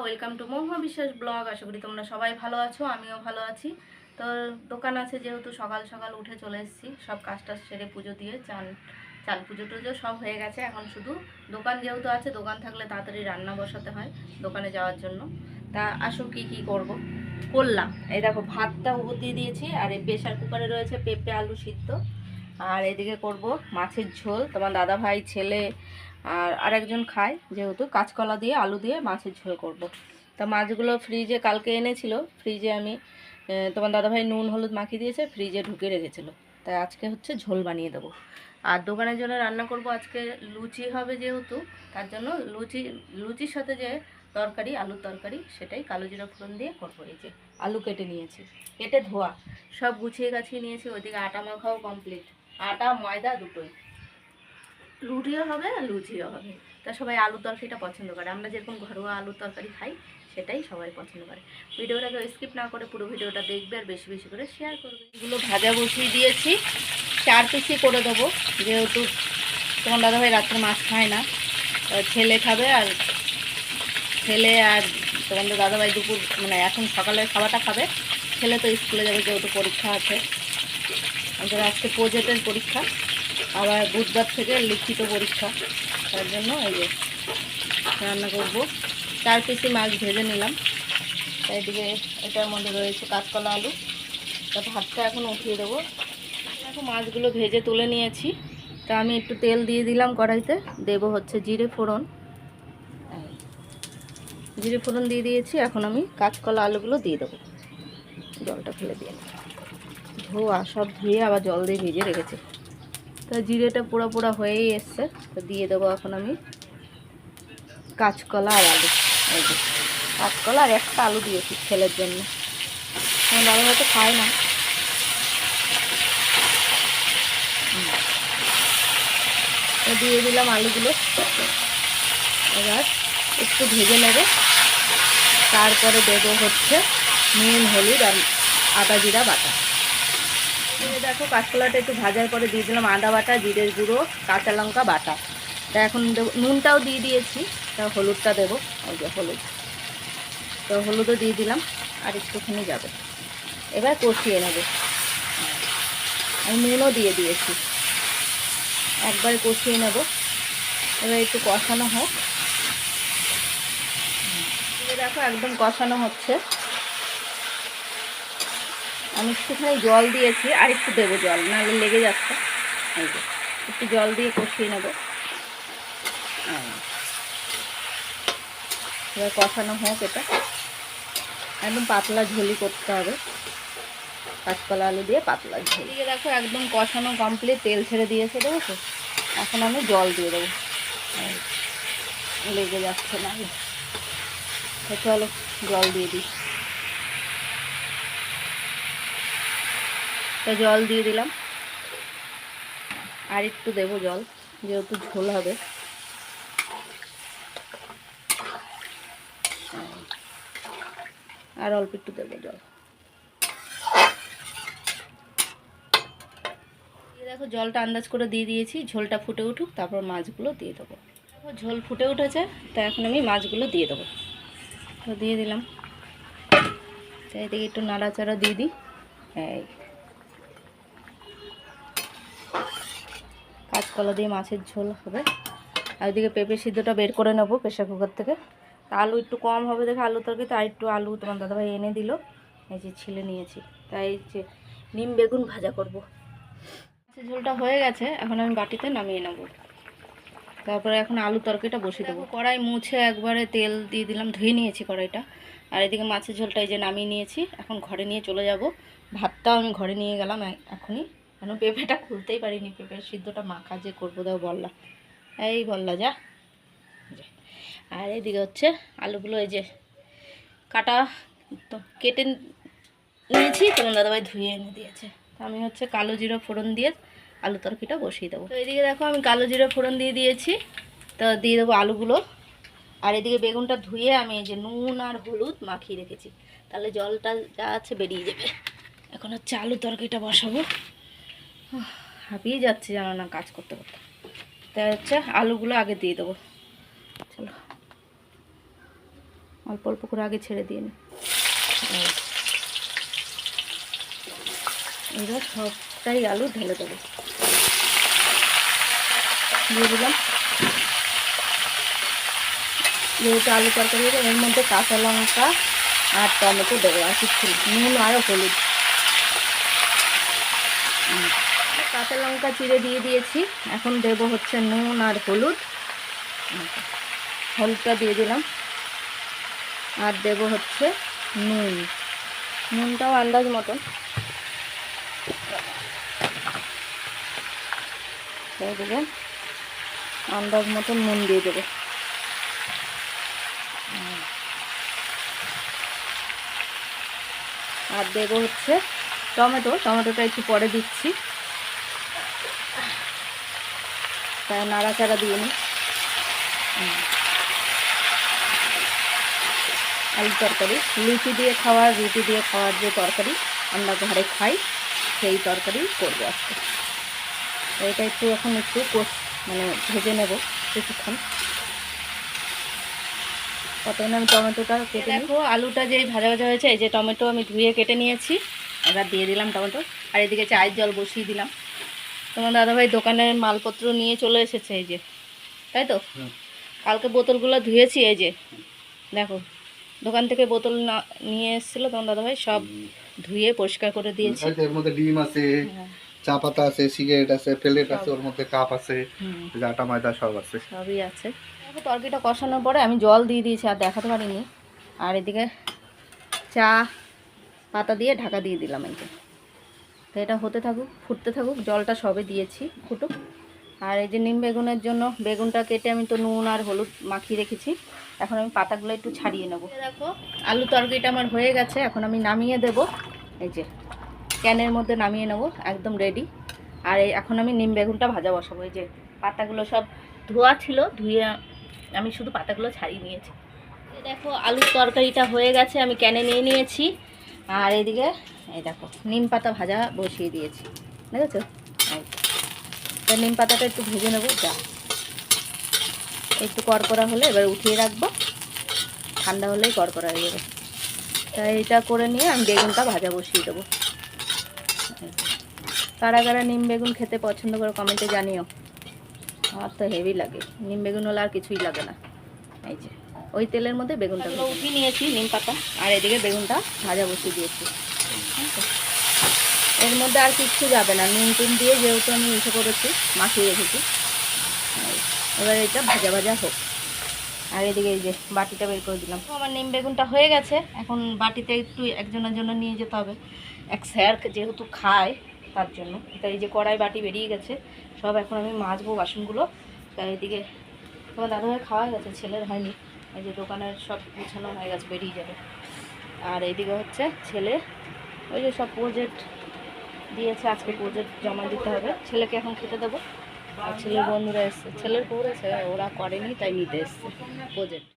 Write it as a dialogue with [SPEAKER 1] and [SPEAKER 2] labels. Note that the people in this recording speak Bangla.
[SPEAKER 1] ওয়েলকাম টু মহুয়া বিশ্বাস ব্লগ। আশা করি তোমরা সবাই ভালো আছো, আমিও ভালো আছি। তো দোকান আছে যেহেতু সকাল সকাল উঠে চলে এসেছি, সব কাজটা সেরে পুজো দিয়ে চাল চাল পুজো টুজো সব হয়ে গেছে। এখন শুধু দোকান যেহেতু আছে, দোকান থাকলে তাড়াতাড়ি রান্না বসাতে হয় দোকানে যাওয়ার জন্য। তা আসো কি করব করলাম। এই দেখো ভাতটা উপর দিয়ে দিয়েছি, আর এই প্রেশার কুকারে রয়েছে পেঁপে আলু সিদ্ধ, আর এদিকে করব মাছের ঝোল। তোমার দাদা ভাই ছেলে আর আরেকজন খায়, যেহেতু কাঁচকলা দিয়ে আলু দিয়ে মাছের ঝোল করব। তা মাছগুলো ফ্রিজে কালকে এনেছিল, ফ্রিজে আমি তোমার দাদাভাই নুন হলুদ মাখিয়ে দিয়েছে, ফ্রিজে ঢুকে রেখেছিল। তাই আজকে হচ্ছে ঝোল বানিয়ে দেবো। আর দোকানের জন্য রান্না করব আজকে, লুচি হবে যেহেতু, তার জন্য লুচির সাথে যে তরকারি আলুর তরকারি, সেটাই কালো জিরা ফোড়ন দিয়ে করবো। এই যে আলু কেটে নিয়েছি, কেটে ধোয়া সব গুছিয়ে গাছিয়ে নিয়েছি। ওইদিকে আটা মাখাও কমপ্লিট, আটা ময়দা দুটোই। রুটিও হবে আর লুচিও হবে। তা সবাই আলুর তরকারিটা পছন্দ করে, আমরা যেরকম ঘরোয়া আলুর তরকারি খাই সেটাই সবাই পছন্দ করে। ভিডিওটাকে স্কিপ না করে পুরো ভিডিওটা দেখবে আর বেশি বেশি করে শেয়ার করবে। এগুলো ভাজা বসিয়ে দিয়েছি, 4 পিসই করে দেবো, যেহেতু তোমার দাদাভাই রাত্রে মাছ খায় না, ছেলে খাবে, আর ছেলে আর তোমার দাদাভাই দুপুর মানে এখন সকালের খাওয়াটা খাবে। ছেলে তো স্কুলে যাবে, যেহেতু পরীক্ষা আছে, আমাদের আজকে প্রজেক্টের পরীক্ষা, আবার বুধবার থেকে লিখিত পরীক্ষা। তার জন্য এই যে রান্না করব। 4 পিসি মাছ ভেজে নিলাম, তাই দিকে এটার মধ্যে রয়েছে কাঁচকলা আলু। তা ভাতটা এখন উঠিয়ে দেবো। এখন মাছগুলো ভেজে তুলে নিয়েছি, তা আমি একটু তেল দিয়ে দিলাম কড়াইতে, দেব হচ্ছে জিরে ফোড়ন। জিরে ফোড়ন দিয়ে দিয়েছি, এখন আমি কাঁচকলা আলুগুলো দিয়ে দেবো। জলটা ফেলে দিয়ে ধোয়া সব ধুয়ে আবার জল দিয়ে ভেজে রেখেছি। তা জিরেটা পোড়া পোড়া হয়েই এসছে, তো দিয়ে দেবো এখন আমি কাঁচকলা আর আলু। এই যে কাঁচকলা আর একটা আলু দিয়েছি ছেলের জন্য, আমার বাবা হয়তো খায় না। দিয়ে দিলাম আলুগুলো, এবার একটু ভেজে নেব। তারপরে দেবো হচ্ছে নুন হলুদ আর আদা জিরা বাটা। দেখো কাঁচকলাটা একটু ভাজার পরে দিয়ে দিলাম আদা বাটা, জিরের গুঁড়ো, কাঁচা লঙ্কা বাটা। তা এখন দেবো, নুনটাও দিয়ে দিয়েছি, তা হলুদটা দেবো। ওই যে হলুদ, তো হলুদও দিয়ে দিলাম, আর একটুখানি যাবে। এবার কষিয়ে নেব। আমি নুনও দিয়ে দিয়েছি, একবারে কষিয়ে নেব। এবার একটু কষানো হোক। দেখো একদম কষানো হচ্ছে, আমি একটুখানি জল দিয়েছি, আর একটু দেবো জল, নাহলে লেগে যাচ্ছে। এই যে একটু জল দিয়ে কষিয়ে নেব। এবার কষানো হোক, এটা একদম পাতলা ঝোলই করতে হবে, কাঁচকলা আলু দিয়ে পাতলা ঝোল। দিয়ে দেখো একদম কষানো কমপ্লিট, তেল ছেড়ে দিয়েছে, দেবো তো। এখন আমি জল দিয়ে দেবো, লেগে যাচ্ছে না। চলো জল দিয়ে দিই। তো জল দিয়ে দিলাম, আর একটু দেবো জল, যেহেতু ঝোল হবে। আর অল্প একটু দেবো জল। দেখো জলটা আন্দাজ করে দিয়ে দিয়েছি, ঝোলটা ফুটে উঠুক, তারপর মাছগুলো দিয়ে দেবো। ঝোল ফুটে উঠেছে, তো এখন আমি মাছগুলো দিয়ে দেবো। তো দিয়ে দিলাম, তো এদিকে একটু নাড়াচাড়া দিয়ে দিই। এই কাঁচকলা দিয়ে মাছের ঝোল হবে। আর ওইদিকে পেঁপে সিদ্ধটা বের করে নেবো প্রেশার কুকার থেকে। তা আলু একটু কম হবে দেখে আলু তরকারিতে আর একটু আলু তোমার দাদাভাই এনে দিল, এই যে ছিলে নিয়েছি। তাই যে নিম বেগুন ভাজা করব। মাছের ঝোলটা হয়ে গেছে, এখন আমি বাটিতে নামিয়ে নেব। তারপরে এখন আলু তরকারিটা বসিয়ে দেবো। কড়াই মুছে একবারে তেল দিয়ে দিলাম, ধুয়ে নিয়েছি কড়াইটা। আর এদিকে মাছের ঝোলটা এই যে নামিয়ে নিয়েছি, এখন ঘরে নিয়ে চলে যাব। ভাতটাও আমি ঘরে নিয়ে গেলাম এখনই, কেন পেঁপেটা খুলতেই পারিনি, পেঁপের সিদ্ধটা মাখা যে করবো দাও বললা, এই বললা যা। আর এদিকে হচ্ছে আলুগুলো এই যে কাটা তো কেটে নিয়েছি, তোমার দাদাভাই ধুয়ে এনে দিয়েছে। আমি হচ্ছে কালো জিরা ফোড়ন দিয়ে আলু তরকারিটা বসিয়ে দেবো। তো এদিকে দেখো আমি কালো জিরা ফোড়ন দিয়ে দিয়েছি, তো দিয়ে দেবো আলুগুলো। আর এদিকে বেগুনটা ধুয়ে আমি এই যে নুন আর হলুদ মাখিয়ে রেখেছি, তাহলে জলটা যা আছে বেরিয়ে যাবে। এখন হচ্ছে আলু তরকারিটা বসাবো। হাঁপিয়ে যাচ্ছে জানো না কাজ করতে করতে। তাই হচ্ছে আলুগুলো আগে দিয়ে দেবো। চলো অল্প অল্প করে আগে ছেড়ে দিয়ে নি। এবার সবটাই আলু ঢেলে দেবো, দিয়ে দিলাম। যেহেতু আলু তরকারি এর মধ্যে কাঁচা লঙ্কা আর টমেটো দেবো, আর কিছু নুন আর হলুদ। কাঁচা লঙ্কা চিড়ে দিয়ে দিয়েছি, এখন দেবো হচ্ছে নুন আর হলুদ। হলুদটা দিয়ে দিলাম, আর দেবো হচ্ছে নুনটাও আন্দাজ মতন দেবেন, আন্দাজ মতন নুন দিয়ে দেবো। আর দেবো হচ্ছে টমেটোটা একটু পরে দিচ্ছি, তাই নাড়াচাড়া দিয়ে নিই। আলু তরকারি লুচি দিয়ে খাওয়ার, রুটি দিয়ে খাওয়ার যে তরকারি আমরা ঘরে খাই, সেই তরকারি করবো আজকে। এটা একটু এখন একটু মানে ভেজে নেব কিছুক্ষণ। প্রথমে আমি টমেটোটা কেটে দেখো, আলুটা যেই ভাজা ভাজা হয়েছে, এই যে টমেটো আমি ধুয়ে কেটে নিয়েছি, এবার দিয়ে দিলাম টমেটো। আর এদিকে চায়ের জল বসিয়ে দিলাম। তোমার দাদাভাই দোকানের মালপত্র নিয়ে চলে এসেছে, এই যে, তাই তো? কালকে বোতলগুলো ধুয়েছি, এই যে দেখো দোকান থেকে বোতল না নিয়ে এসেছিল তোমার দাদাভাই, সব ধুয়ে পরিষ্কার করে দিয়েছি।
[SPEAKER 2] এর মধ্যে ডিম আছে, চা পাতা আছে, সিগারেট আছে, প্লেট আছে, ওর মধ্যে কাপ আছে, আটা ময়দা সব আছে,
[SPEAKER 1] সবই আছে। দেখো তরকারিটা কষানোর পরে আমি জল দিয়ে দিয়েছি, আর দেখাতে পারিনি। আর এদিকে চা পাতা দিয়ে ঢাকা দিয়ে দিলাম। এই যে, তো এটা হতে থাকুক, ফুটতে থাকুক, জলটা সবে দিয়েছি, ফুটুক। আর এই যে নিম বেগুনের জন্য বেগুনটা কেটে আমি তো নুন আর হলুদ মাখিয়ে রেখেছি, এখন আমি পাতাগুলো একটু ছাড়িয়ে নেব। দেখো আলু তরকারিটা আমার হয়ে গেছে, এখন আমি নামিয়ে দেব। এই যে ক্যানের মধ্যে নামিয়ে নেব, একদম রেডি। আর এখন আমি নিম বেগুনটা ভাজা বসাবো। এই যে পাতাগুলো সব ধোয়া ছিল, ধুয়ে আমি শুধু পাতাগুলো ছাড়িয়ে নিয়েছি। দেখো আলুর তরকারিটা হয়ে গেছে, আমি ক্যানে নিয়ে নিয়েছি। আর এদিকে এই দেখো নিম পাতা ভাজা বসিয়ে দিয়েছি, দেখেছো? তো নিম পাতাটা একটু ভেজে নেবো, যা একটু কড়কড়া হলে এবার উঠিয়ে রাখবো, ঠান্ডা হলেই কড়কড়া হয়ে যাবে। তাই এটা করে নিয়ে আমি বেগুনটা ভাজা বসিয়ে দেবো। কারা কারা নিম বেগুন খেতে পছন্দ করে কমেন্টে জানিও। আমার তো হেভি লাগে, নিম বেগুন হলে আর কিছুই লাগে না। এই যে ওই তেলের মধ্যে বেগুনটা উঠিয়ে নিয়েছি, নিম পাতা, আর এদিকে বেগুনটা ভাজা বসিয়ে দিয়েছি। এর মধ্যে আর কিচ্ছু যাবে না, নুন টুন দিয়ে যেহেতু আমি ইসে করেছি, মাখিয়ে রেখেছি। এবার এটা ভাজা ভাজা হোক। আর এদিকে এই যে বাটিটা বের করে দিলাম। আমার নিম বেগুনটা হয়ে গেছে, এখন বাটিতে একটু একজনের জন্য নিয়ে যেতে হবে, এক স্যার যেহেতু খায় তার জন্য। তাই এই যে কড়াই বাটি বেরিয়ে গেছে সব, এখন আমি মাজবো বাসনগুলো। তাই এদিকে তোমার দাদাভাই খাওয়া গেছে, ছেলের হয়নি। এই যে দোকানের সব গুছানো হয়ে গেছে, বেরিয়ে যাবে। আর এইদিকে হচ্ছে ছেলে ওই যে সব প্রজেক্ট দিয়েছে, আজকে প্রজেক্ট জমা দিতে হবে, ছেলেকে এখন খেতে দেবো। আর ছেলের বন্ধুরা এসছে, ছেলের পড়েছে, ওরা করেনি তাই নিতে এসছে প্রজেক্ট।